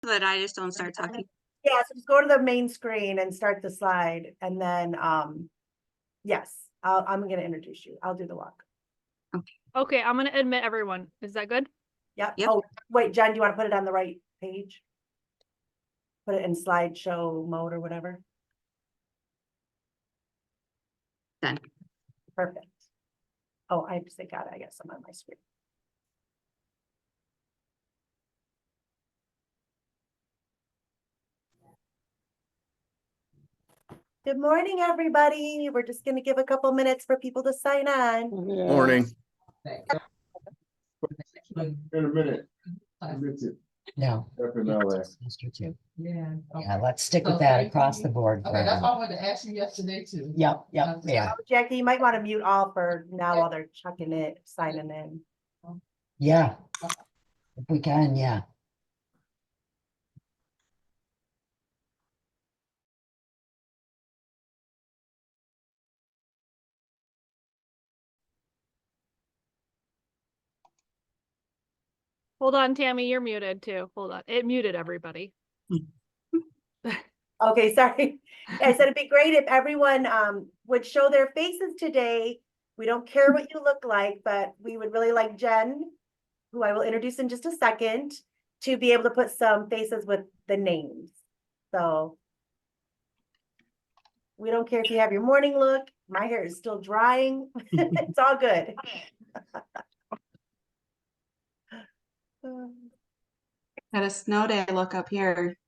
so that I just don't start talking. Yeah, so just go to the main screen and start the slide, and then yes, I'm gonna introduce you. I'll do the walk. Okay, I'm gonna admit everyone. Is that good? Yep. Yep. Oh, wait, Jen, do you want to put it on the right page? Put it in slideshow mode or whatever. Done. Perfect. Oh, I just got it. I guess I'm on my screen. Good morning, everybody. We're just going to give a couple minutes for people to sign on. Morning. In a minute. No. FMLA. Yeah, let's stick with that across the board. Okay, that's what I wanted to ask you yesterday too. Yep, yeah. Jackie, you might want to mute all for now while they're checking it, signing in. Yeah. If we can, yeah. Hold on, Tammy, you're muted too. Hold on. It muted everybody. Okay, sorry. I said it'd be great if everyone would show their faces today. We don't care what you look like, but we would really like Jen, who I will introduce in just a second, to be able to put some faces with the names. So we don't care if you have your morning look. My hair is still drying. It's all good. Got a snow day look up here.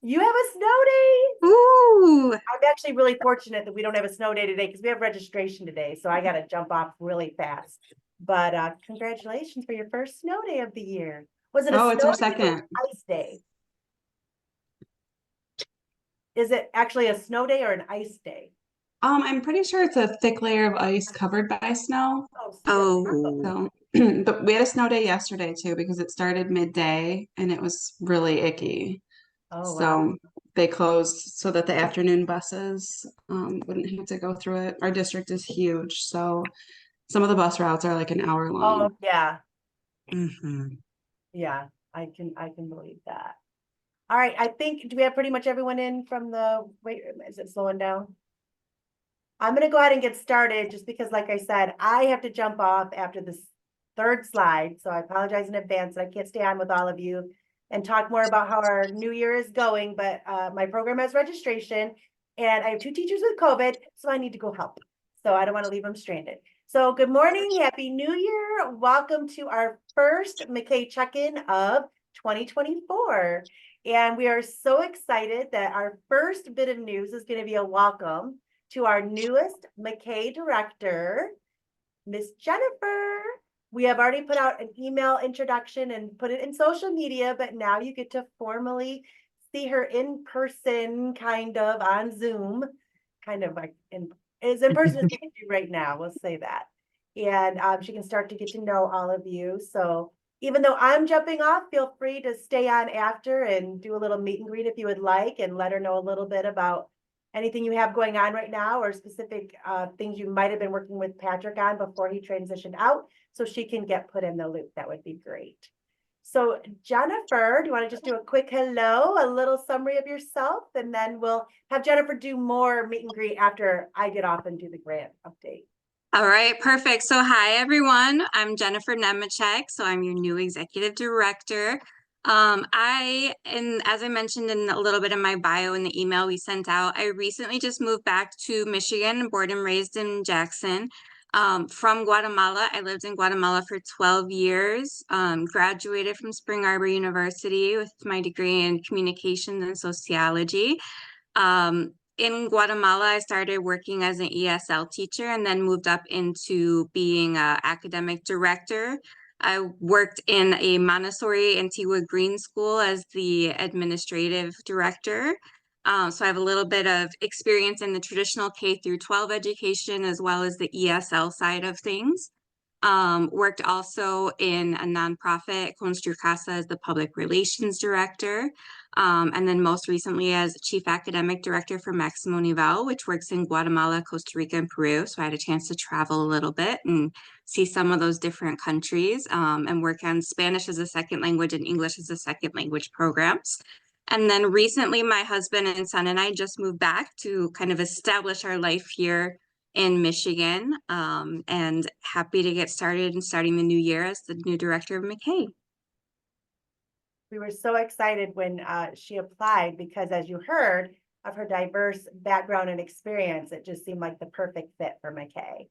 You have a snow day? Ooh. I'm actually really fortunate that we don't have a snow day today because we have registration today. So I got to jump off really fast. But congratulations for your first snow day of the year. Was it a It's our snow day or second. an ice day? Is it actually a snow day or an ice day? I'm pretty sure it's a thick layer of ice covered by snow. Oh, So, but we had a snow day yesterday too because it started midday and it was really icky. oh wow. So they closed so that the afternoon buses wouldn't have to go through it. Our district is huge, so some of the bus routes are like an hour Oh long. yeah, Mhm. yeah. I can believe that. All right, I think, do we have pretty much everyone in from the, wait, is it slowing down? I'm gonna go ahead and get started just because, like I said, I have to jump off after this third slide. So I apologize in advance that I can't stay on with all of you and talk more about how our new year is going. But my program has registration and I have 2 teachers with COVID, so I need to go help. So I don't want to leave them stranded. So good morning, Happy New Year. Welcome to our first MACAE check-in of 2024. And we are so excited that our first bit of news is going to be a welcome to our newest MACAE director, Miss Jennifer. We have already put out an email introduction and put it in social media, but now you get to formally see her in person, kind of on Zoom, kind of like as in person as we can do right now. We'll say that. And she can start to get to know all of you. So even though I'm jumping off, feel free to stay on after and do a little meet and greet if you would like, and let her know a little bit about anything you have going on right now or specific things you might have been working with Patrick on before he transitioned out, so she can get put in the loop. That would be great. So Jennifer, do you want to just do a quick hello, a little summary of yourself, and then we'll have Jennifer do more meet and greet after I get off and do the grant update. All right, perfect. So hi, everyone. I'm Jennifer Nemechek. So I'm your new executive director. And as I mentioned in a little bit of my bio in the email we sent out, I recently just moved back to Michigan, born and raised in Jackson. From Guatemala. I lived in Guatemala for 12 years, graduated from Spring Arbor University with my degree in communications and sociology. In Guatemala, I started working as an ESL teacher and then moved up into being an academic director. I worked in a Montessori Antigua Green School as the administrative director. So I have a little bit of experience in the traditional K through 12 education as well as the ESL side of things. Worked also in a nonprofit, Constru Casa, as the public relations director. And then most recently as chief academic director for Maximo Nivel, which works in Guatemala, Costa Rica, and Peru. So I had a chance to travel a little bit and see some of those different countries, and work on Spanish as a second language and English as a second language programs. And then recently, my husband and son and I just moved back to kind of establish our life here in Michigan, and happy to get started and starting the new year as the new director of MACAE. We were so excited when she applied because, as you heard, of her diverse background and experience, it just seemed like the perfect fit for MACAE.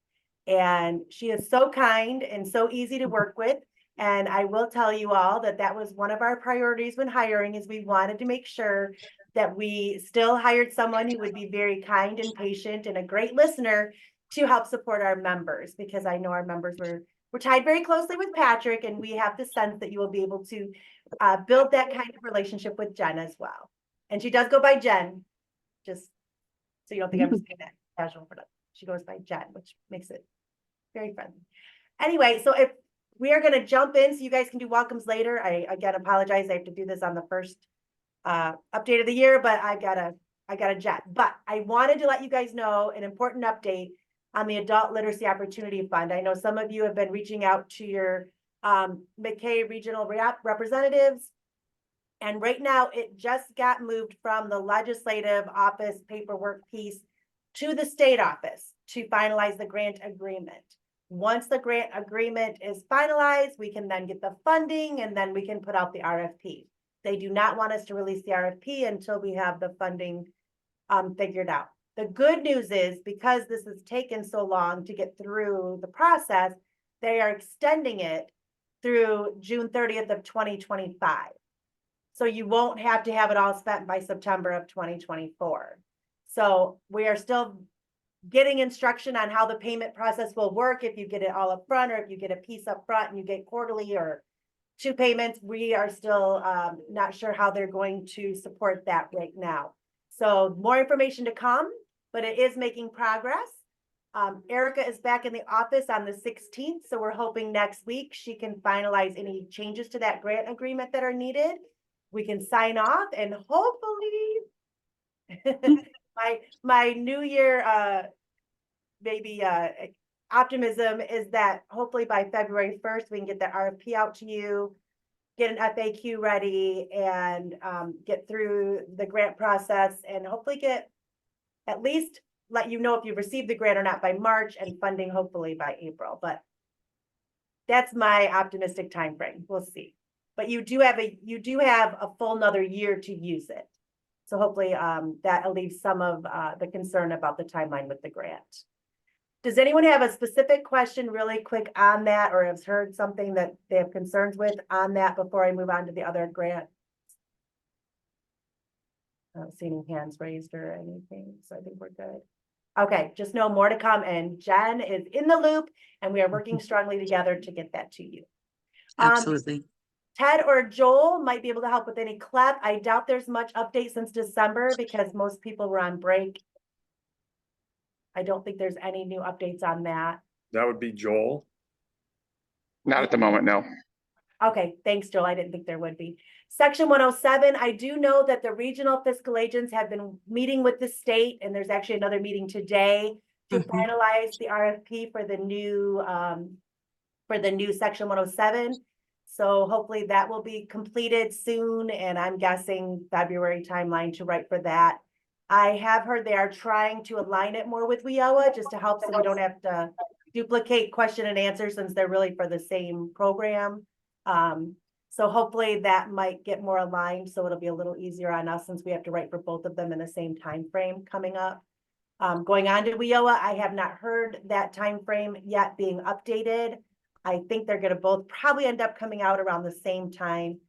And she is so kind and so easy to work with. And I will tell you all that that was one of our priorities when hiring, is we wanted to make sure that we still hired someone who would be very kind and patient and a great listener to help support our members, because I know our members were tied very closely with Patrick, and we have the sense that you will be able to build that kind of relationship with Jen as well. And she does go by Jen, just so you don't think I'm saying that casual, but she goes by Jen, which makes it very friendly. Anyway, so if we are going to jump in, so you guys can do welcomes later. I again apologize. I have to do this on the first update of the year, but I got a jet. But I wanted to let you guys know an important update on the Adult Literacy Opportunity Fund. I know some of you have been reaching out to your MACAE regional representatives. And right now it just got moved from the legislative office paperwork piece to the state office to finalize the grant agreement. Once the grant agreement is finalized, we can then get the funding and then we can put out the RFP. They do not want us to release the RFP until we have the funding figured out. The good news is, because this has taken so long to get through the process, they are extending it through June 30th of 2025. So you won't have to have it all spent by September of 2024. So we are still getting instruction on how the payment process will work. If you get it all up front, or if you get a piece up front and you get quarterly or 2 payments, we are still not sure how they're going to support that right now. So more information to come, but it is making progress. Erica is back in the office on the 16th. So we're hoping next week she can finalize any changes to that grant agreement that are needed. We can sign off, and hopefully my new year maybe optimism is that hopefully by February 1st, we can get the RFP out to you, get an FAQ ready, and get through the grant process, and hopefully get at least let you know if you received the grant or not by March, and funding hopefully by April. But that's my optimistic time frame. We'll see. But you do have a full another year to use it. So hopefully that alleviates some of the concern about the timeline with the grant. Does anyone have a specific question really quick on that, or has heard something that they have concerns with on that before I move on to the other grant? I don't see any hands raised or anything, so I think we're good. Okay, just know more to come, and Jen is in the loop, and we are working strongly together to get that to you. Absolutely. Ted or Joel might be able to help with any CLEP. I doubt there's much update since December because most people were on break. I don't think there's any new updates on that. That would be Joel. Not at the moment, no. Okay, thanks, Joel. I didn't think there would be. Section 107, I do know that the regional fiscal agents have been meeting with the state, and there's actually another meeting today to finalize the RFP for the new Section 107. So hopefully that will be completed soon, and I'm guessing February timeline to write for that. I have heard they are trying to align it more with WIOA just to help so we don't have to duplicate question and answer, since they're really for the same program. So hopefully that might get more aligned, so it'll be a little easier on us since we have to write for both of them in the same time frame coming up. Going on to WIOA, I have not heard that time frame yet being updated. I think they're going to both probably end up coming out around the same time.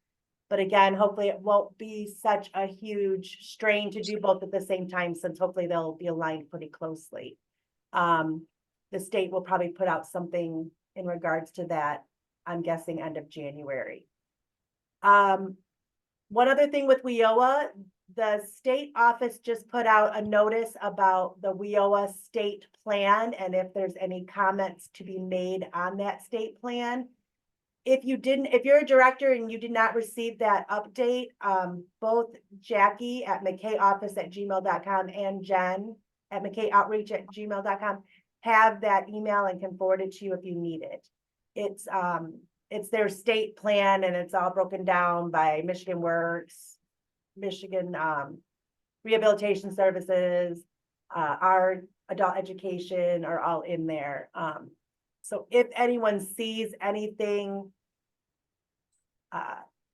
But again, hopefully it won't be such a huge strain to do both at the same time, since hopefully they'll be aligned pretty closely. The state will probably put out something in regards to that, I'm guessing end of January. One other thing with WIOA, the state office just put out a notice about the WIOA state plan and if there's any comments to be made on that state plan. If you're a director and you did not receive that update, both Jackie at MACAEoffice@gmail.com and Jen at MACAEoutreach@gmail.com have that email and can forward it to you if you need it. It's their state plan and it's all broken down by Michigan Works, Michigan Rehabilitation Services, our adult education are all in there. So if anyone sees anything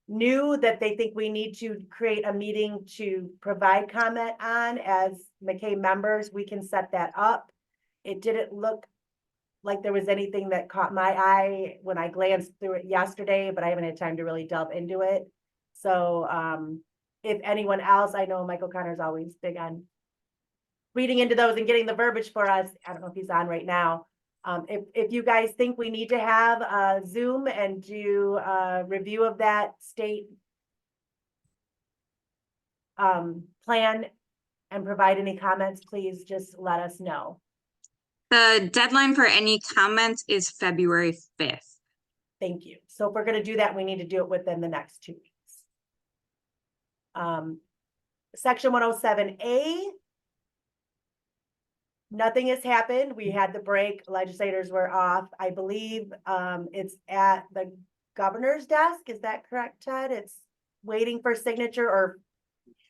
new that they think we need to create a meeting to provide comment on as MACAE members, we can set that up. It didn't look like there was anything that caught my eye when I glanced through it yesterday, but I haven't had time to really delve into it. So if anyone else, I know Michael Connor's always big on reading into those and getting the verbiage for us. I don't know if he's on right now. If you guys think we need to have a Zoom and do a review of that state plan and provide any comments, please just let us know. The deadline for any comments is February 5th. Thank you. So if we're going to do that, we need to do it within the next 2 weeks. Section 107A. Nothing has happened. We had the break. Legislators were off. I believe it's at the governor's desk. Is that correct, Ted? It's waiting for signature or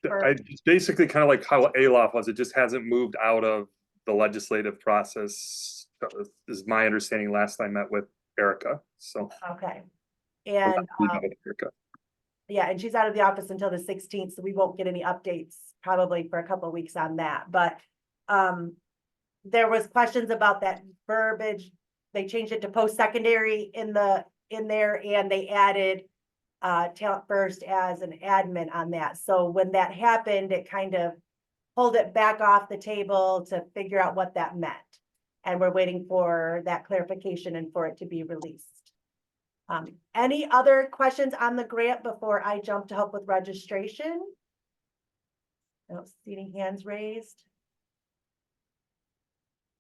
It's basically kind of like how ALOF was. It just hasn't moved out of the legislative process, is my understanding last I met with Erica. So okay. And Erica. yeah, and she's out of the office until the 16th, so we won't get any updates probably for a couple of weeks on that. But there was questions about that verbiage. They changed it to post-secondary in there, and they added Talent First as an admin on that. So when that happened, it kind of pulled it back off the table to figure out what that meant. And we're waiting for that clarification and for it to be released. Any other questions on the grant before I jump to help with registration? I don't see any hands raised.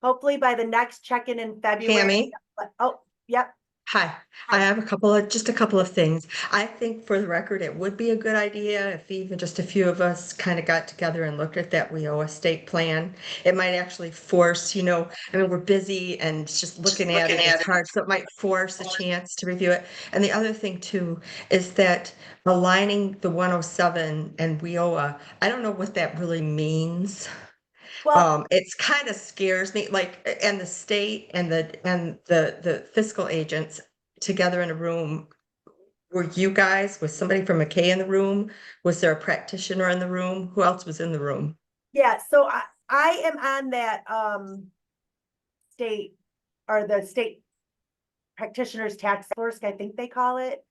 Hopefully by the next check-in in February. Tammy? Oh, yep. Hi, I have just a couple of things. I think for the record, it would be a good idea if even just a few of us kind of got together and looked at that WIOA state plan. It might actually force, I mean, we're busy and it's just looking at it is hard. So it might force a chance to review it. And the other thing too, is that aligning the 107 and WIOA, I don't know what that really means. Well, It's kind of scares me, like, and the state and the fiscal agents together in a room. Were you guys, was somebody from MACAE in the room? Was there a practitioner in the room? Who else was in the room? yeah, so I am on that state or the state practitioners task force, I think they call it.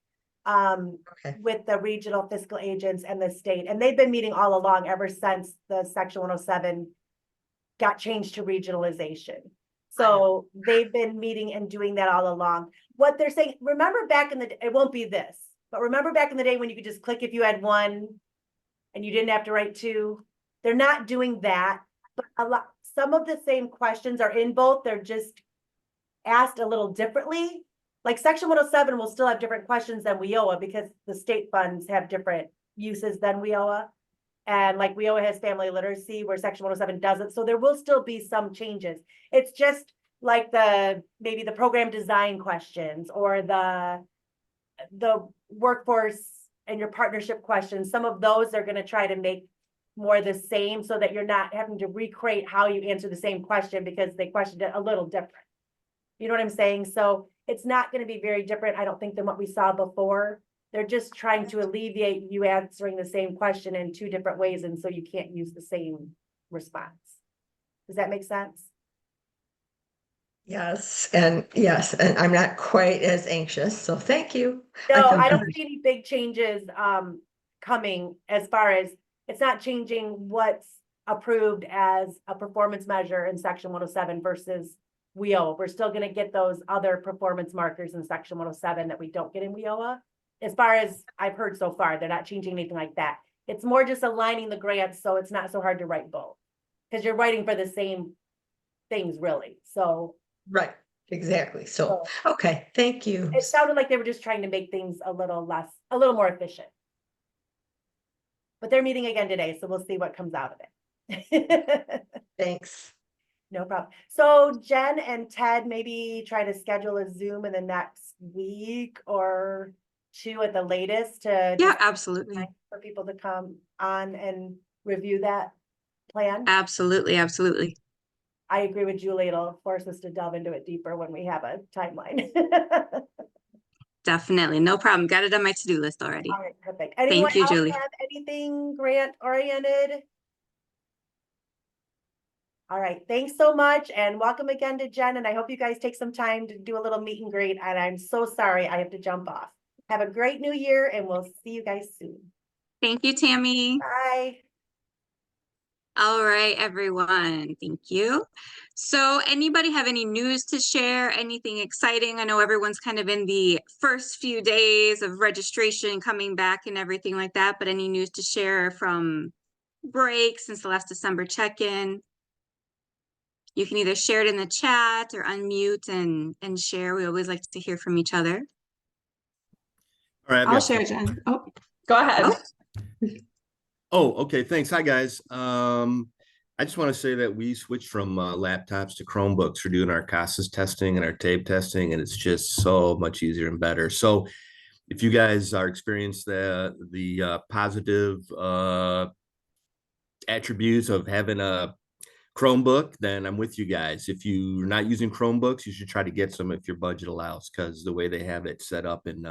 Okay. With the regional fiscal agents and the state, and they've been meeting all along ever since the Section 107 got changed to regionalization. So they've been meeting and doing that all along. What they're saying, remember back in the, it won't be this, but remember back in the day when you could just click if you had one and you didn't have to write two? They're not doing that, but some of the same questions are in both. They're just asked a little differently. Like Section 107 will still have different questions than WIOA because the state funds have different uses than WIOA. And like WIOA has family literacy where Section 107 doesn't. So there will still be some changes. It's just like maybe the program design questions or the workforce and your partnership questions. Some of those are going to try to make more the same so that you're not having to recreate how you answer the same question because they questioned it a little different. You know what I'm saying? So it's not going to be very different, I don't think, than what we saw before. They're just trying to alleviate you answering the same question in two different ways, and so you can't use the same response. Does that make sense? Yes, and I'm not quite as anxious, so thank you. No, I don't see any big changes coming as far as it's not changing what's approved as a performance measure in Section 107 versus WIOA. We're still going to get those other performance markers in Section 107 that we don't get in WIOA. As far as I've heard so far, they're not changing anything like that. It's more just aligning the grants, so it's not so hard to write both. Because you're writing for the same things, really. So Right, exactly. So, okay, thank you. it sounded like they were just trying to make things a little more efficient. But they're meeting again today, so we'll see what comes out of it. Thanks. No problem. So Jen and Ted, maybe try to schedule a Zoom in the next week or two at the latest to Yeah, just absolutely. for people to come on and review that plan. Absolutely, absolutely. I agree with Julie. It'll force us to delve into it deeper when we have a timeline. Definitely. No problem. Got it on my to-do list already. All right, perfect. Anyone you, else Julie. have anything grant oriented? All right, thanks so much and welcome again to Jen. And I hope you guys take some time to do a little meet and greet. And I'm so sorry I have to jump off. Have a great new year and we'll see you guys soon. Thank you, Tammy. Bye. All right, everyone. Thank you. So anybody have any news to share? Anything exciting? I know everyone's kind of in the first few days of registration coming back and everything like that, but any news to share from break since the last December check-in? You can either share it in the chat or unmute and share. We always like to hear from each other. All right, I'll share, Jen. Oh, go ahead. Oh, okay. Thanks. Hi, guys. I just want to say that we switched from laptops to Chromebooks for doing our CASAS testing and our tape testing, and it's just so much easier and better. So if you guys are experiencing the positive attributes of having a Chromebook, then I'm with you guys. If you're not using Chromebooks, you should try to get some if your budget allows, because the way they have it set up in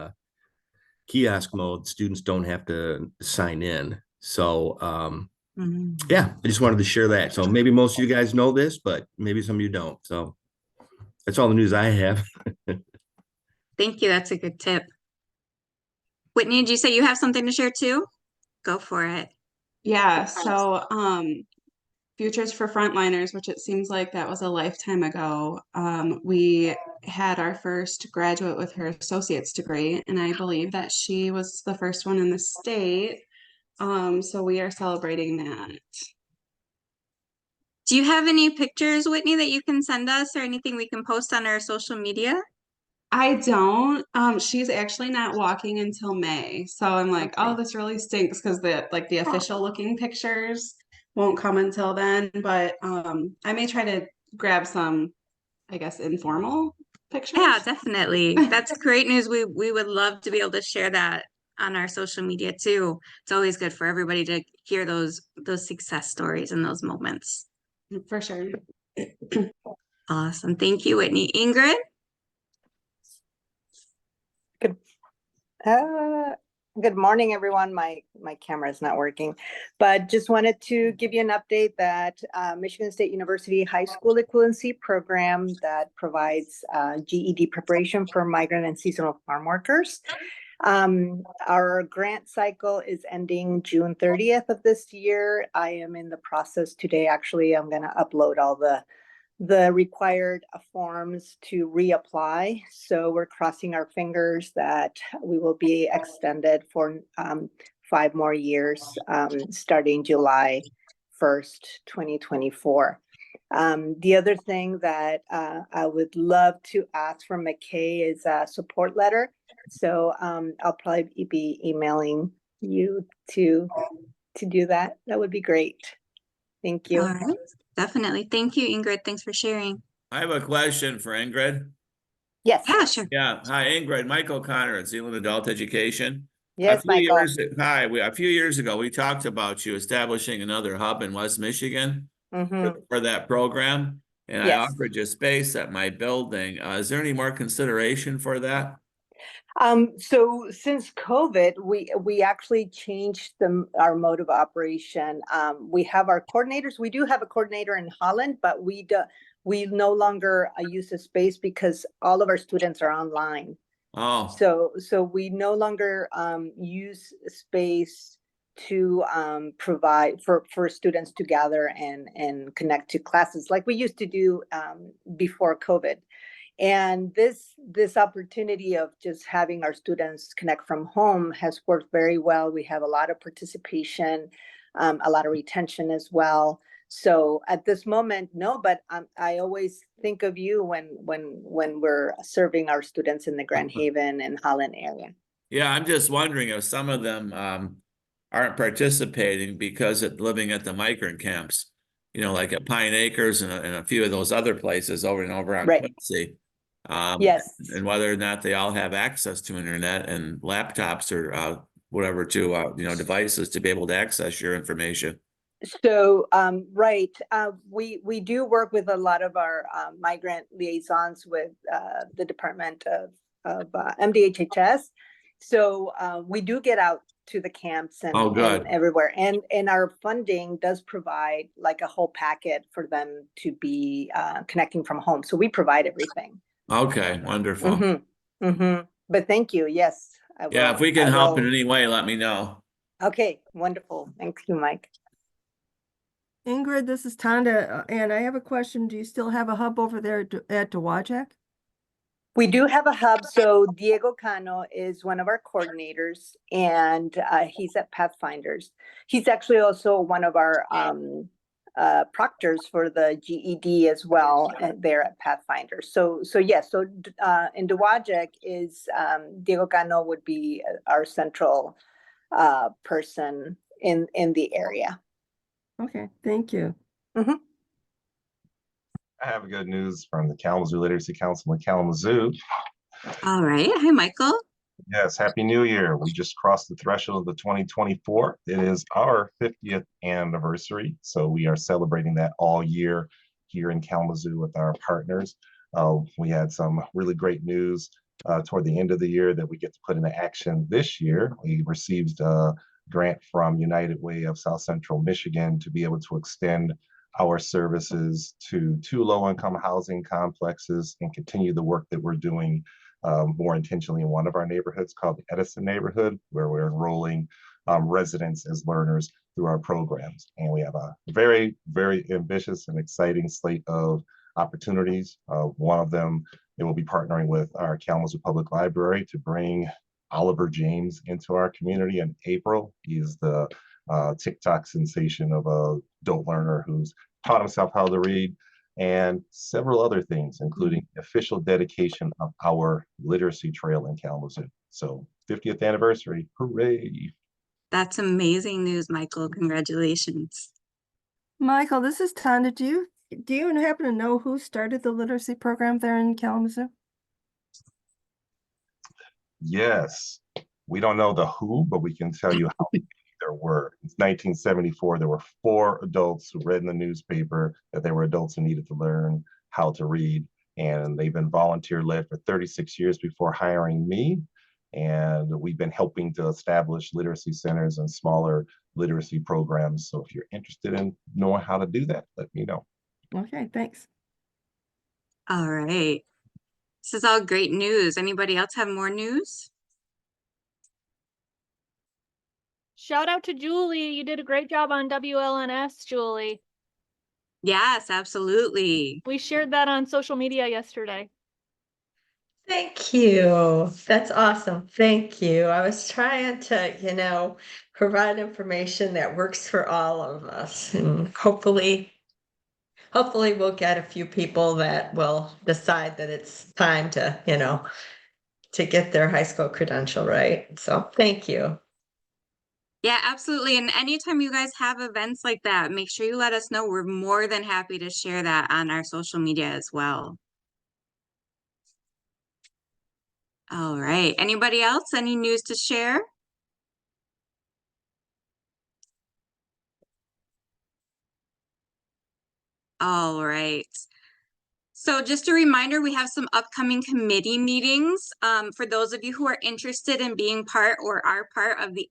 kiosk mode, students don't have to sign in. So yeah, I just wanted to share that. So maybe most of you guys know this, but maybe some of you don't. So that's all the news I have. Thank you. That's a good tip. Whitney, did you say you have something to share too? Go for it. Yeah, so Futures for Frontliners, which it seems like that was a lifetime ago. We had our first graduate with her associate's degree, and I believe that she was the first one in the state. So we are celebrating that. Do you have any pictures, Whitney, that you can send us or anything we can post on our social media? I don't. She's actually not walking until May. So I'm like, oh, this really stinks because the official looking pictures won't come until then. But I may try to grab some, I guess, informal pictures. Yeah, definitely. That's great news. We would love to be able to share that on our social media too. It's always good for everybody to hear those success stories and those moments. For sure. Awesome. Thank you, Whitney. Ingrid? Good morning, everyone. My camera is not working, but just wanted to give you an update that Michigan State University High School Equivalency Program that provides GED preparation for migrant and seasonal farm workers. Our grant cycle is ending June 30th of this year. I am in the process today. Actually, I'm going to upload all the required forms to reapply. So we're crossing our fingers that we will be extended for 5 more years, starting July 1st, 2024. The other thing that I would love to ask from MACAE is a support letter. So I'll probably be emailing you to do that. That would be great. Thank you. All right. Definitely. Thank you, Ingrid. Thanks for sharing. I have a question for Ingrid. Yes. Yeah, sure. Yeah. Hi, Ingrid. Mike O'Connor at Zealand Adult Education. Yes, Michael. A few years ago, we talked about you establishing another hub in West Michigan for that program. And I offered you space at my building. Is there any more consideration for that? So since COVID, we actually changed our mode of operation. We have our coordinators. We do have a coordinator in Holland, but we no longer use the space because all of our students are online. Oh. So we no longer use space to provide for students to gather and connect to classes like we used to do before COVID. And this opportunity of just having our students connect from home has worked very well. We have a lot of participation, a lot of retention as well. So at this moment, no, but I always think of you when we're serving our students in the Grand Haven and Holland area. Yeah, I'm just wondering if some of them aren't participating because of living at the migrant camps, like at Pine Acres and a few of those other places over and over on Right. Quincy. Yes. And whether or not they all have access to internet and laptops or whatever to devices to be able to access your information. So, right, we do work with a lot of our migrant liaisons with the Department of MDHHS. So we do get out to the camps and, and everywhere, and our funding does provide like a whole packet for them to be connecting from home. So we provide everything. Okay, wonderful. Mm-hmm. Mm-hmm. But thank you. Yes, I will. Yeah, if we can help in any way, let me know. Okay, wonderful. Thank you, Mike. Ingrid, this is Tanda, and I have a question. Do you still have a hub over there at Dowagiac? We do have a hub. So Diego Cano is one of our coordinators, and he's at Pathfinders. He's actually also one of our proctors for the GED as well there at Pathfinders. So yes, so in Dowagiac is Diego Cano would be our central person in the area. Okay, thank you. Mm-hmm. I have good news from the Kalamazoo Literacy Council in Kalamazoo. All right. Hi, Michael. Yes, Happy New Year. We just crossed the threshold of the 2024. It is our 50th anniversary. So we are celebrating that all year here in Kalamazoo with our partners. We had some really great news toward the end of the year that we get to put into action this year. We received a grant from United Way of South Central Michigan to be able to extend our services to 2 low-income housing complexes and continue the work that we're doing more intentionally in one of our neighborhoods called the Edison neighborhood, where we're enrolling residents as learners through our programs. And we have a very, very ambitious and exciting slate of opportunities. One of them, it will be partnering with our Kalamazoo Public Library to bring Oliver James into our community in April. He's the TikTok sensation of a adult learner who's taught himself how to read, and several other things, including official dedication of our literacy trail in Kalamazoo. So 50th anniversary, hooray. That's amazing news, Michael. Congratulations. Michael, this is Tanda. Do you happen to know who started the literacy program there in Kalamazoo? Yes, we don't know the who, but we can tell you how many there were. In 1974, there were 4 adults who read in the newspaper that they were adults who needed to learn how to read. And they've been volunteer-led for 36 years before hiring me. And we've been helping to establish literacy centers and smaller literacy programs. So if you're interested in knowing how to do that, let me know. Okay, thanks. All right. This is all great news. Anybody else have more news? Shout out to Julie. You did a great job on WLNS, Julie. Yes, absolutely. We shared that on social media yesterday. Thank you. That's awesome. Thank you. I was trying to, provide information that works for all of us, and hopefully we'll get a few people that will decide that it's time to, to get their high school credential, right? So thank you. Yeah, absolutely. And anytime you guys have events like that, make sure you let us know. We're more than happy to share that on our social media as well. All right. Anybody else? Any news to share? All right. So just a reminder, we have some upcoming committee meetings. For those of you who are interested in being part or are part of the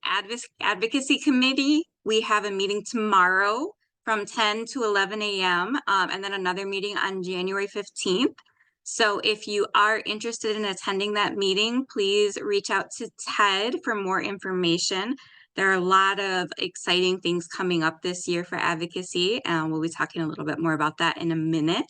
advocacy committee, we have a meeting tomorrow from 10 to 11 a.m. And then another meeting on January 15th. So if you are interested in attending that meeting, please reach out to Ted for more information. There are a lot of exciting things coming up this year for advocacy, and we'll be talking a little bit more about that in a minute.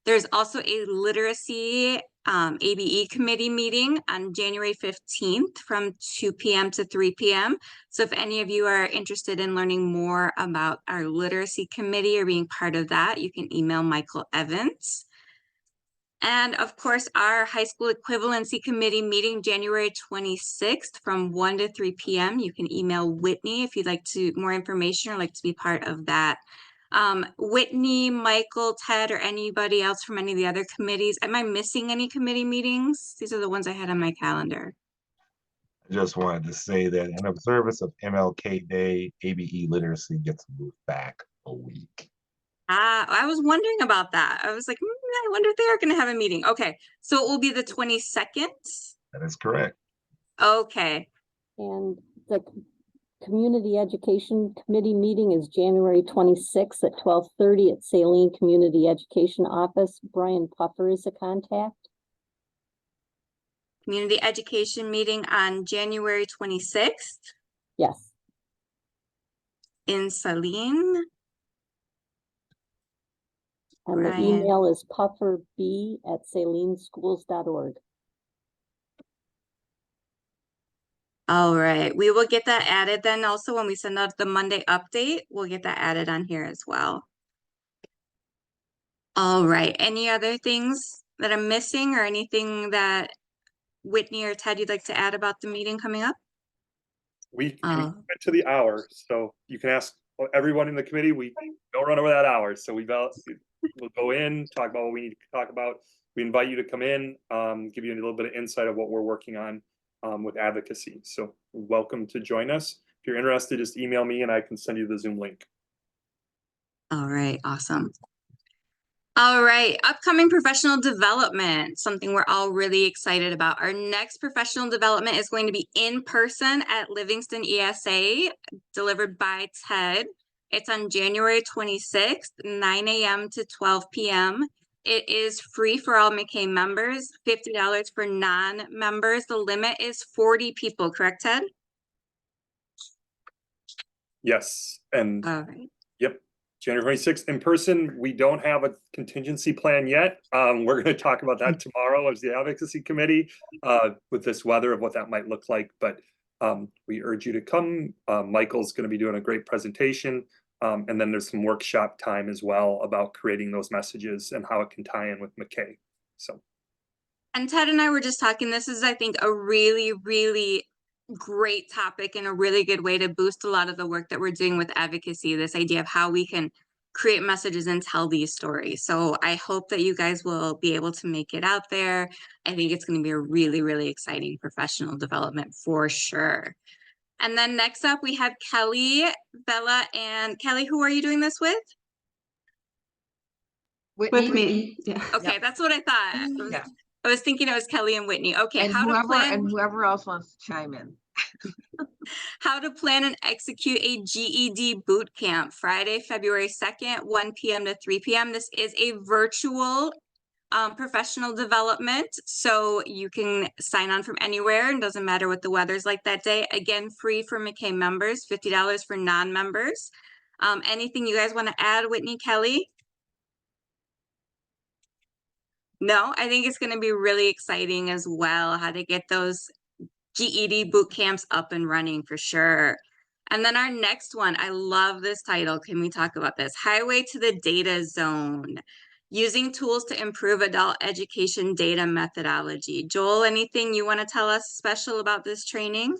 There's also a literacy ABE committee meeting on January 15th from 2 p.m. to 3 p.m. So if any of you are interested in learning more about our literacy committee or being part of that, you can email Michael Evans. And of course, our high school equivalency committee meeting January 26th from 1 to 3 p.m. You can email Whitney if you'd like more information or like to be part of that. Whitney, Michael, Ted, or anybody else from any of the other committees. Am I missing any committee meetings? These are the ones I had on my calendar. I just wanted to say that in observance of MLK Day, ABE literacy gets moved back a week. I was wondering about that. I was like, I wonder if they are going to have a meeting. Okay, so it will be the 22nd. That is correct. Okay. And the Community Education Committee meeting is January 26th at 12:30 at Saline Community Education Office. Brian Puffer is the contact. Community Education meeting on January 26th Yes. in Saline. And the email is pufferb@salineschools.org. All right, we will get that added then also when we send out the Monday update, we'll get that added on here as well. All right, any other things that I'm missing or anything that Whitney or Ted you'd like to add about the meeting coming up? We went to the hour, so you can ask everyone in the committee. We don't run over that hour, so we'll go in, talk about what we need to talk about. We invite you to come in, give you a little bit of insight of what we're working on with advocacy. So welcome to join us. If you're interested, just email me and I can send you the Zoom link. All right, awesome. All right, upcoming professional development, something we're all really excited about. Our next professional development is going to be in person at Livingston ESA, delivered by Ted. It's on January 26th, 9 a.m. to 12 p.m. It is free for all MACAE members, $50 for non-members. The limit is 40 people, correct, Ted? Yes, and all right. Yep. January 26th in person. We don't have a contingency plan yet. We're going to talk about that tomorrow as the advocacy committee with this weather of what that might look like. But we urge you to come. Michael's going to be doing a great presentation. And then there's some workshop time as well about creating those messages and how it can tie in with MACAE. So. And Ted and I were just talking, this is, I think, a really, really great topic and a really good way to boost a lot of the work that we're doing with advocacy, this idea of how we can create messages and tell these stories. So I hope that you guys will be able to make it out there. I think it's going to be a really, really exciting professional development for sure. And then next up we have Kelly, Bella, and Kelly, who are you doing this with? With me. Yeah. Okay, that's what I thought. I was thinking it was Kelly and Whitney. Okay, and whoever else wants to chime in. How to plan and execute a GED boot camp, Friday, February 2nd, 1 p.m. to 3 p.m. This is a virtual professional development, so you can sign on from anywhere. It doesn't matter what the weather's like that day. Again, free for MACAE members, $50 for non-members. Anything you guys want to add, Whitney, Kelly? No, I think it's going to be really exciting as well, how to get those GED boot camps up and running for sure. And then our next one, I love this title. Can we talk about this? Highway to the Data Zone, using tools to improve adult education data methodology. Joel, anything you want to tell us special about this training?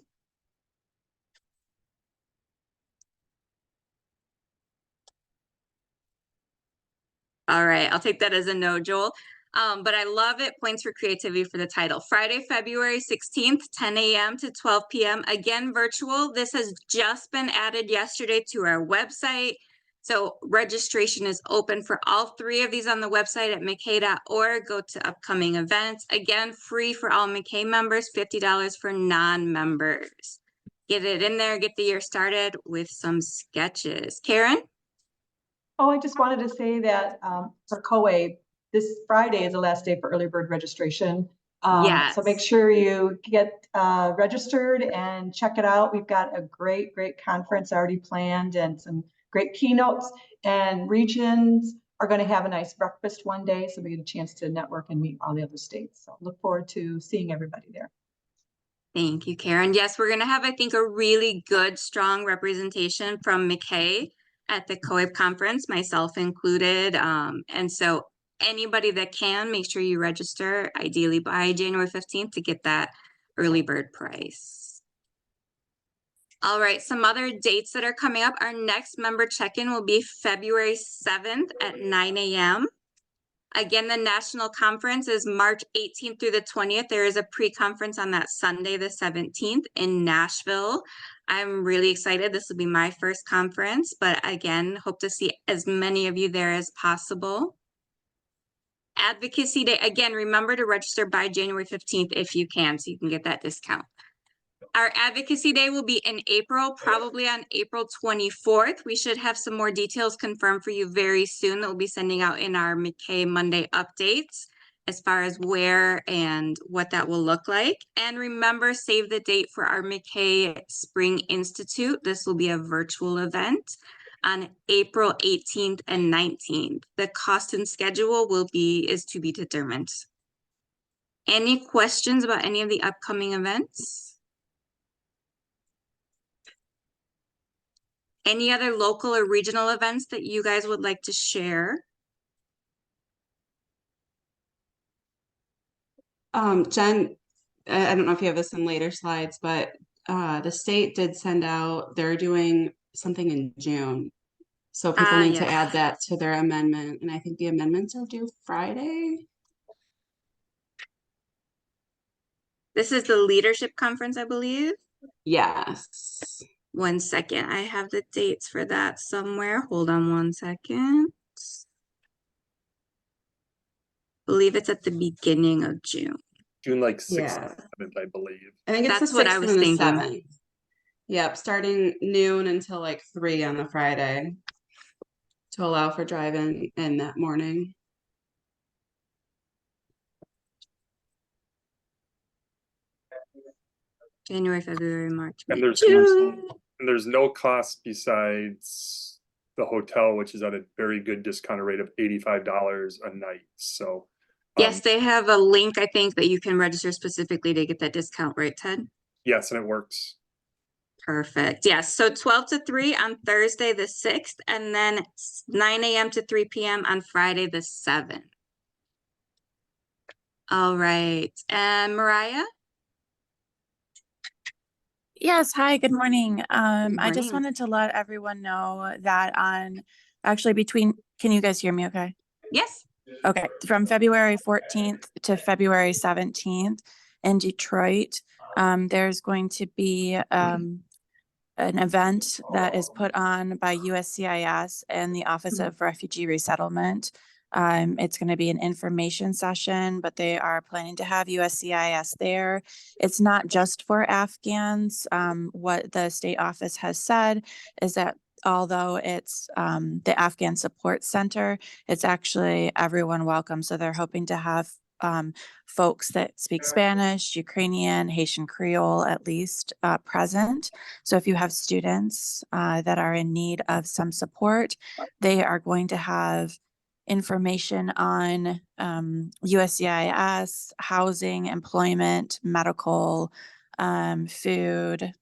All right, I'll take that as a no, Joel. But I love it. Points for creativity for the title. Friday, February 16th, 10 a.m. to 12 p.m. Again, virtual. This has just been added yesterday to our website. So registration is open for all three of these on the website at MACAE.org. Go to upcoming events. Again, free for all MACAE members, $50 for non-members. Get it in there, get the year started with some sketches. Karen? Oh, I just wanted to say that for COE, this Friday is the last day for early bird registration. Yes. So make sure you get registered and check it out. We've got a great conference already planned and some great keynotes, and regions are going to have a nice breakfast one day. So we get a chance to network and meet all the other states. So look forward to seeing everybody there. Thank you, Karen. Yes, we're going to have, I think, a really good, strong representation from MACAE at the COAB conference, myself included. And so anybody that can, make sure you register, ideally by January 15th, to get that early bird price. All right, some other dates that are coming up. Our next member check-in will be February 7th at 9 a.m. Again, the national conference is March 18th through the 20th. There is a pre-conference on that Sunday, the 17th in Nashville. I'm really excited. This will be my first conference, but again, hope to see as many of you there as possible. Advocacy Day, again, remember to register by January 15th if you can, so you can get that discount. Our Advocacy Day will be in April, probably on April 24th. We should have some more details confirmed for you very soon that we'll be sending out in our MACAE Monday updates as far as where and what that will look like. And remember, save the date for our MACAE Spring Institute. This will be a virtual event on April 18th and 19th. The cost and schedule is to be determined. Any questions about any of the upcoming events? Any other local or regional events that you guys would like to share? Jen, I don't know if you have this in later slides, but the state did send out, they're doing something in June. So people need to add that to their amendment. And I think the amendments are due Friday. This is the leadership conference, I believe. Yes. 1 second. I have the dates for that somewhere. Hold on 1 second. Believe it's at the beginning of June. June like 6th, Yeah. 7th, I believe. I think it's That's the what I 6th was and the thinking. 7th. Yep, starting noon until like 3 on the Friday to allow for drive-in in that morning. January, February, March, May, And there's June. and there's no cost besides the hotel, which is at a very good discounted rate of $85 a night. So Yes, they have a link, I think, that you can register specifically to get that discount rate, Ted. yes, and it works. Perfect. Yes. So 12 to 3 on Thursday, the 6th, and then 9 a.m. to 3 p.m. on Friday, the 7th. All right. And Mariah? Yes, hi, good morning. I just morning. wanted to let everyone know that can you guys hear me okay? Yes. Okay, from February 14th to February 17th in Detroit, there's going to be an event that is put on by USCIS and the Office of Refugee Resettlement. It's going to be an information session, but they are planning to have USCIS there. It's not just for Afghans. What the state office has said is that although it's the Afghan Support Center, it's actually everyone welcome. So they're hoping to have folks that speak Spanish, Ukrainian, Haitian Creole, at least present. So if you have students that are in need of some support, they are going to have information on USCIS, housing, employment, medical, food,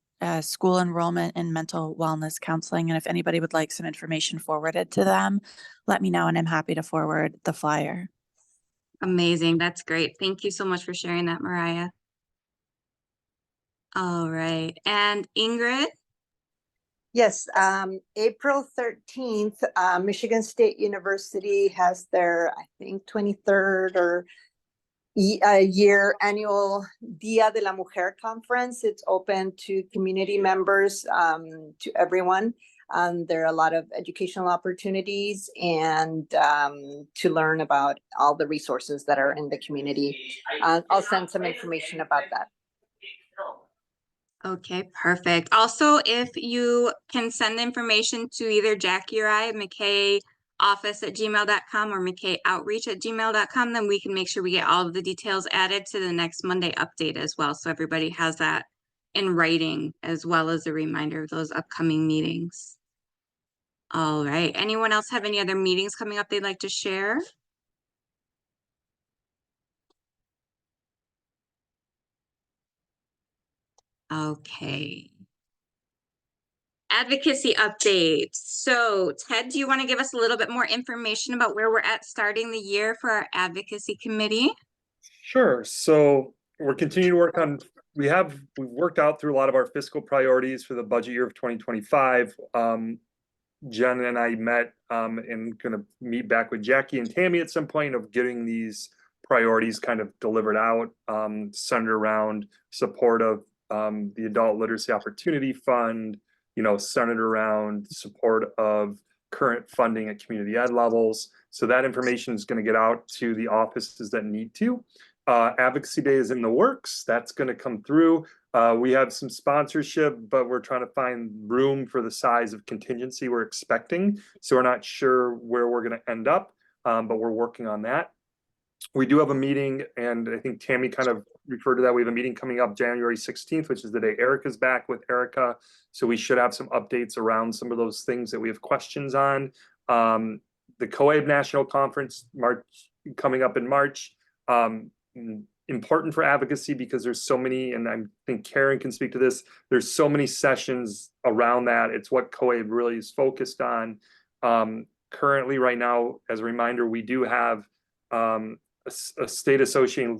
school enrollment, and mental wellness counseling. And if anybody would like some information forwarded to them, let me know and I'm happy to forward the flyer. Amazing. That's great. Thank you so much for sharing that, Mariah. All right. And Ingrid? Yes, April 13th, Michigan State University has their, I think, 23rd or year annual Dia de la Mujer conference. It's open to community members, to everyone. There are a lot of educational opportunities and to learn about all the resources that are in the community. I'll send some information about that. Okay, perfect. Also, if you can send information to either Jackie or I, MACAEoffice@gmail.com or MACAEoutreach@gmail.com, then we can make sure we get all of the details added to the next Monday update as well. So everybody has that in writing as well as a reminder of those upcoming meetings. All right. Anyone else have any other meetings coming up they'd like to share? Okay. Advocacy updates. So Ted, do you want to give us a little bit more information about where we're at starting the year for our advocacy committee? Sure. So we're continuing to work on, we've worked out through a lot of our fiscal priorities for the budget year of 2025. Jen and I met and gonna meet back with Jackie and Tammy at some point of getting these priorities kind of delivered out, centered around support of the Adult Literacy Opportunity Fund, centered around support of current funding at community ed levels. So that information is going to get out to the offices that need to. Advocacy Day is in the works. That's going to come through. We have some sponsorship, but we're trying to find room for the size of contingency we're expecting. So we're not sure where we're going to end up, but we're working on that. We do have a meeting, and I think Tammy kind of referred to that. We have a meeting coming up January 16th, which is the day Erica's back with Erica. So we should have some updates around some of those things that we have questions on. The COABE National Conference coming up in March. Important for advocacy because there's so many, and I think Karen can speak to this, there's so many sessions around that. It's what COABE really is focused on. Currently, right now, as a reminder, we do have a state association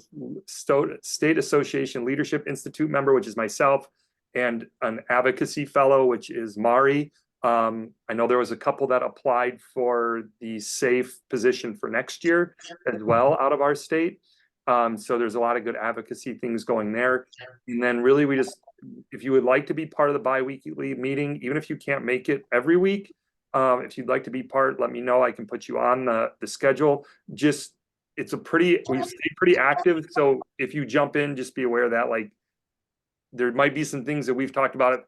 leadership institute member, which is myself, and an advocacy fellow, which is Mari. I know there was a couple that applied for the SAFE position for next year as well out of our state. So there's a lot of good advocacy things going there. And then really we just, if you would like to be part of the bi-weekly meeting, even if you can't make it every week, if you'd like to be part, let me know. I can put you on the schedule. Just, we stay pretty active. So if you jump in, just be aware that like, there might be some things that we've talked about,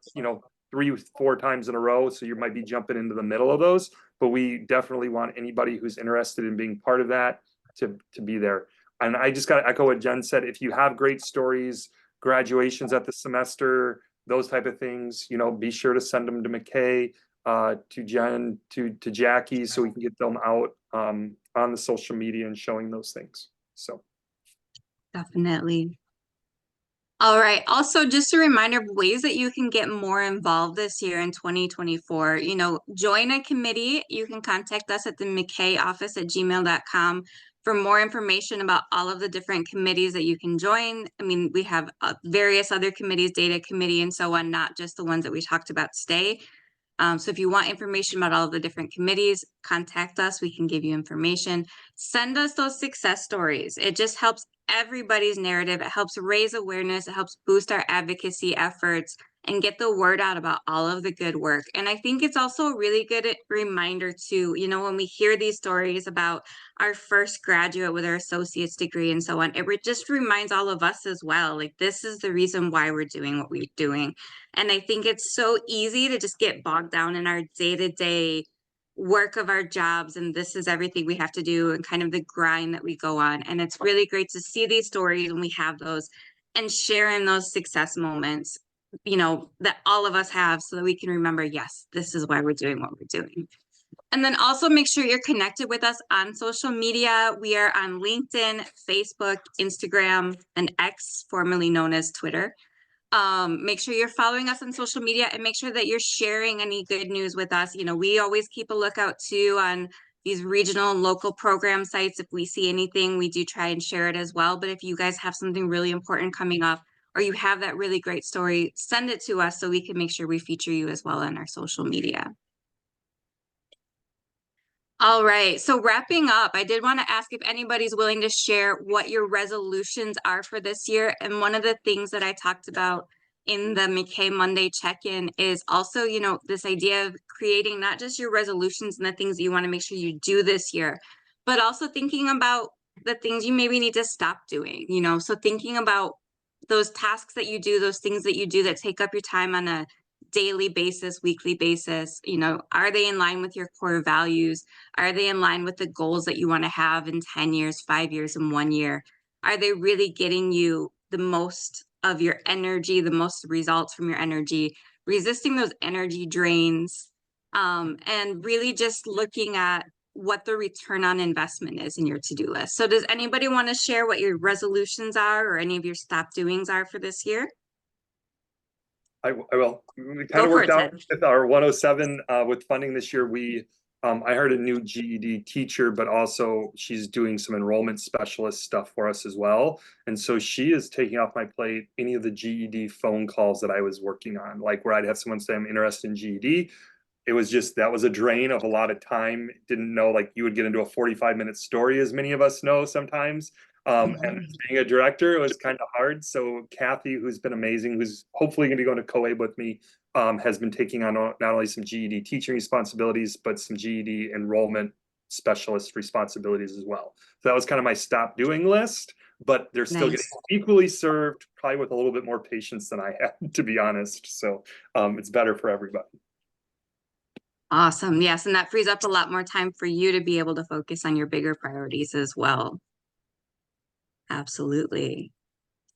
3-4 times in a row. So you might be jumping into the middle of those, but we definitely want anybody who's interested in being part of that to be there. And I just got to echo what Jen said. If you have great stories, graduations at the semester, those type of things, be sure to send them to MACAE, to Jen, to Jackie, so we can get them out on the social media and showing those things. So definitely. All right. Also, just a reminder of ways that you can get more involved this year in 2024. Join a committee. You can contact us at the MACAE office at gmail.com for more information about all of the different committees that you can join. I mean, we have various other committees, data committee and so on, not just the ones that we talked about today. So if you want information about all of the different committees, contact us. We can give you information. Send us those success stories. It just helps everybody's narrative. It helps raise awareness. It helps boost our advocacy efforts and get the word out about all of the good work. And I think it's also a really good reminder too, when we hear these stories about our first graduate with our associate's degree and so on, it just reminds all of us as well, like this is the reason why we're doing what we're doing. And I think it's so easy to just get bogged down in our day-to-day work of our jobs, and this is everything we have to do and kind of the grind that we go on. And it's really great to see these stories when we have those and share in those success moments, that all of us have, so that we can remember, yes, this is why we're doing what we're doing. And then also make sure you're connected with us on social media. We are on LinkedIn, Facebook, Instagram, and X, formerly known as Twitter. Make sure you're following us on social media and make sure that you're sharing any good news with us. We always keep a lookout too on these regional and local program sites. If we see anything, we do try and share it as well. But if you guys have something really important coming up or you have that really great story, send it to us so we can make sure we feature you as well on our social media. All right, so wrapping up, I did want to ask if anybody's willing to share what your resolutions are for this year. And one of the things that I talked about in the MACAE Monday check-in is also, this idea of creating not just your resolutions and the things that you want to make sure you do this year, but also thinking about the things you maybe need to stop doing, so thinking about those tasks that you do, those things that you do that take up your time on a daily basis, weekly basis, are they in line with your core values? Are they in line with the goals that you want to have in 10 years, 5 years, and 1 year? Are they really getting you the most of your energy, the most results from your energy, resisting those energy drains, and really just looking at what the return on investment is in your to-do list. So does anybody want to share what your resolutions are or any of your stop doings are for this year? I will. We kind Go of for worked it, out Ted. with our 107 with funding this year. I hired a new GED teacher, but also she's doing some enrollment specialist stuff for us as well. And so she is taking off my plate any of the GED phone calls that I was working on, like where I'd have someone say I'm interested in GED. It was just, that was a drain of a lot of time. Didn't know, like, you would get into a 45-minute story, as many of us know sometimes. And being a director, it was kind of hard. So Kathy, who's been amazing, who's hopefully going to be going to COABE with me, has been taking on not only some GED teaching responsibilities, but some GED enrollment specialist responsibilities as well. So that was kind of my stop doing list, but they're still getting equally served, probably with a little bit more patience than I had, to be honest. So it's better for everybody. Awesome. Yes. And that frees up a lot more time for you to be able to focus on your bigger priorities as well. Absolutely.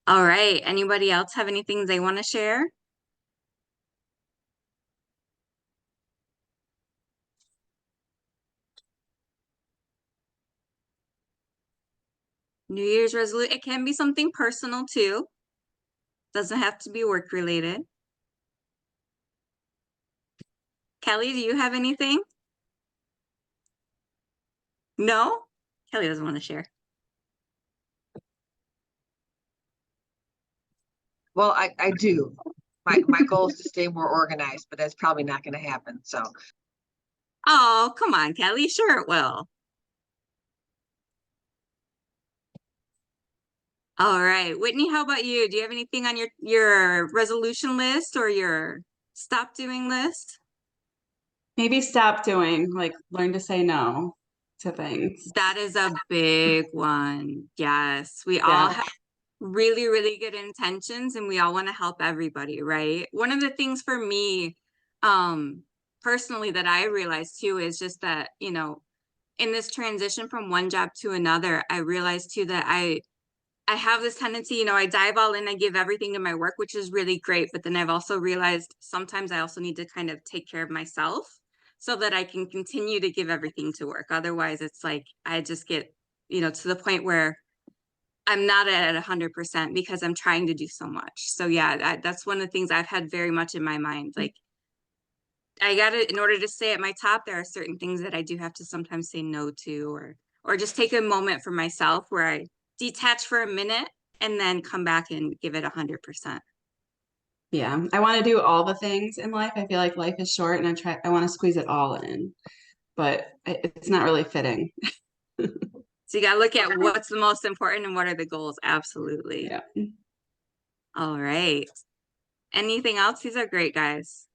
All right. Anybody else have anything they want to share? New Year's resolution. It can be something personal too. Doesn't have to be work related. Kelly, do you have anything? No? Kelly doesn't want to share. Well, I do. My goal is to stay more organized, but that's probably not going to happen. So, Oh, come on, Kelly. Sure it will. All right. Whitney, how about you? Do you have anything on your resolution list or your stop doing list? Maybe stop doing, like learn to say no to things. That is a big one. Yes. We all have really, really good intentions and we all want to help everybody, right? One of the things for me, personally that I realized too is just that, you know, in this transition from one job to another, I realized too that I have this tendency, you know, I dive all in, I give everything to my work, which is really great. But then I've also realized sometimes I also need to kind of take care of myself so that I can continue to give everything to work. Otherwise, it's like I just get, you know, to the point where I'm not at 100% because I'm trying to do so much. So yeah, that's one of the things I've had very much in my mind. Like I gotta, in order to stay at my top, there are certain things that I do have to sometimes say no to, or just take a moment for myself where I detach for a minute and then come back and give it 100%. Yeah, I want to do all the things in life. I feel like life is short and I want to squeeze it all in, but it's not really fitting. So you gotta look at what's the most important and what are the goals. Absolutely. Yeah. All right. Anything else? These are great, guys.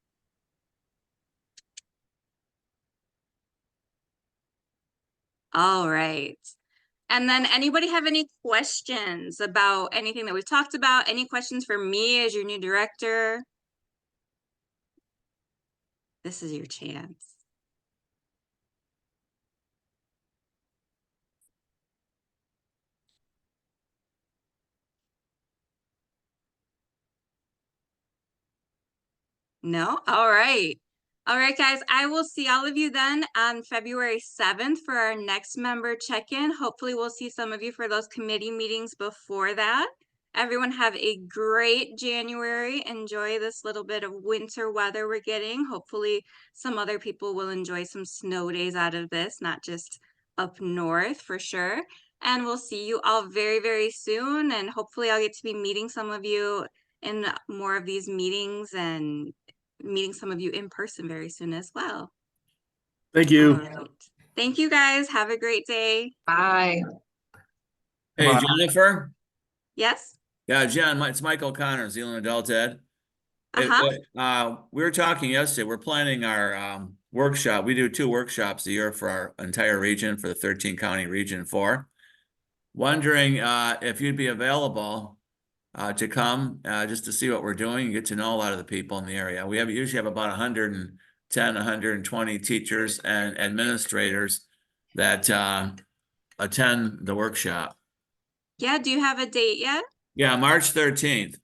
All right. And then anybody have any questions about anything that we've talked about? Any questions for me as your new director? This is your chance. No? All right. All right, guys, I will see all of you then on February 7th for our next member check-in. Hopefully we'll see some of you for those committee meetings before that. Everyone have a great January. Enjoy this little bit of winter weather we're getting. Hopefully some other people will enjoy some snow days out of this, not just up north for sure. And we'll see you all very, very soon. And hopefully I'll get to be meeting some of you in more of these meetings and meeting some of you in person very soon as well. Thank you. Right. Thank you guys. Have a great day. bye. Hey, Jennifer. Yes. Yeah, Jen, it's Michael O'Connor, Zealand Adult Ed. We were talking yesterday. We're planning our workshop. We do 2 workshops a year for our entire region, for the 13 county region 4. Wondering if you'd be available to come just to see what we're doing and get to know a lot of the people in the area. We usually have about 110, 120 teachers and administrators that attend the workshop. Yeah. Do you have a date yet? Yeah, March 13th.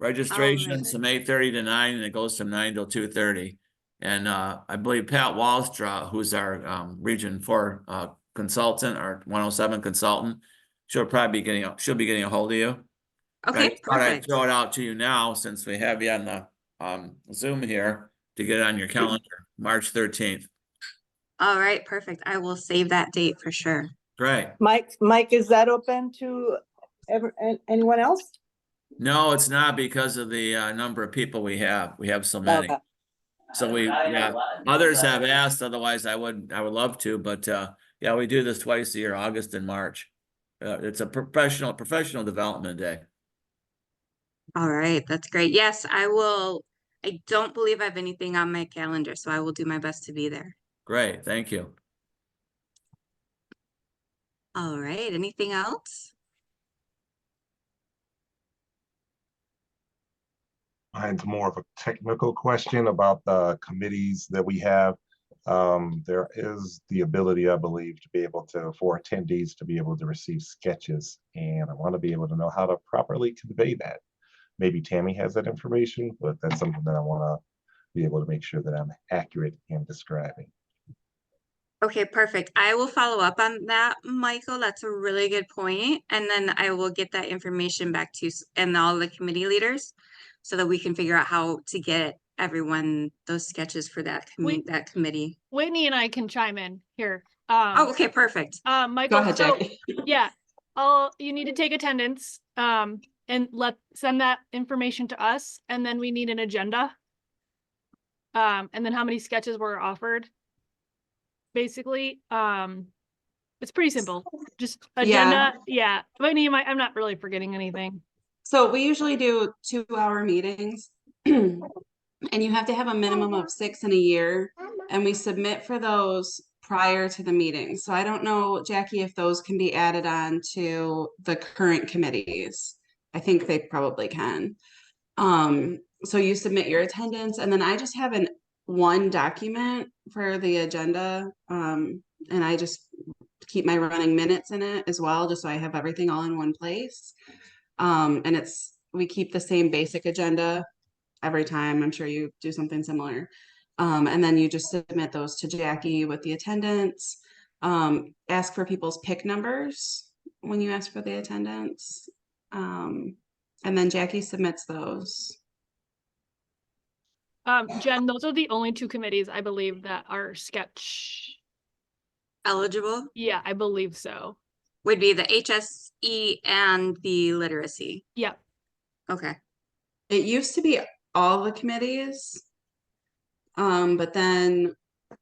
Registration's from 8:30 to 9, and it goes from 9 till 2:30. And I believe Pat Wallstra, who's our Region 4 consultant, our 107 consultant, she'll be getting a hold of you. Okay, But I'd perfect. throw it out to you now since we have you on the Zoom here to get it on your calendar, March 13th. All right, perfect. I will save that date for sure. Great. Mike, is that open to anyone else? No, it's not because of the number of people we have. We have so many. Okay. So others have asked, otherwise I would love to, but yeah, we do this twice a year, August and March. It's a professional development day. All right, that's great. Yes, I will. I don't believe I have anything on my calendar, so I will do my best to be there. Great, thank you. All right, anything else? Mine's more of a technical question about the committees that we have. There is the ability, I believe, to be able to, for attendees to be able to receive sketches, and I want to be able to know how to properly convey that. Maybe Tammy has that information, but that's something that I want to be able to make sure that I'm accurate in describing. Okay, perfect. I will follow up on that, Michael. That's a really good point. And then I will get that information back to you and all the committee leaders so that we can figure out how to get everyone those sketches for that committee. Whitney and I can chime in here. Oh, okay, perfect. Michael, Go ahead, Jackie. Yeah, you need to take attendance, and send that information to us, and then we need an agenda. And then how many sketches were offered. Basically, it's pretty simple. Just agenda. Yeah. Whitney, I'm not really forgetting anything. So we usually do 2-hour meetings. And you have to have a minimum of 6 in a year, and we submit for those prior to the meeting. So I don't know, Jackie, if those can be added on to the current committees. I think they probably can. So you submit your attendance, and then I just have one document for the agenda, and I just keep my running minutes in it as well, just so I have everything all in one place. And we keep the same basic agenda every time. I'm sure you do something similar. And then you just submit those to Jackie with the attendance. Ask for people's PIC numbers when you ask for the attendance. And then Jackie submits those. Jen, those are the only 2 committees I believe that are sketch eligible. Yeah, I believe so. Would be the HSE and the literacy. Yeah. Okay. It used to be all the committees. But then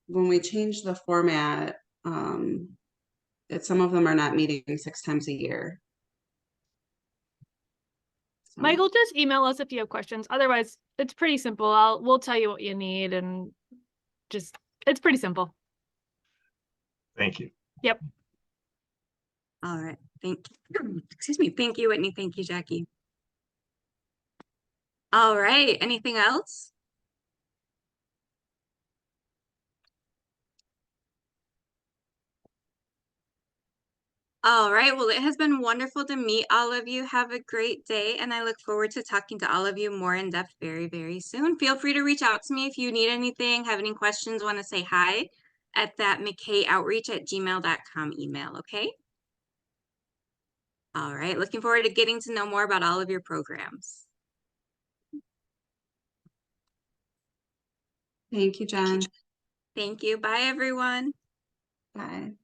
when we changed the format, some of them are not meeting 6 times a year. So. Michael, just email us if you have questions. Otherwise, it's pretty simple. We'll tell you what you need, and it's pretty simple. Thank you. Yep. All right. Excuse me. Thank you, Whitney. Thank you, Jackie. All right. Anything else? All right. Well, it has been wonderful to meet all of you. Have a great day. And I look forward to talking to all of you more in depth very, very soon. Feel free to reach out to me if you need anything, have any questions, want to say hi at that MACAEoutreach@gmail.com email. Okay. All right. Looking forward to getting to know more about all of your programs. Thank you, Jen. Thank you. Bye, everyone. Bye.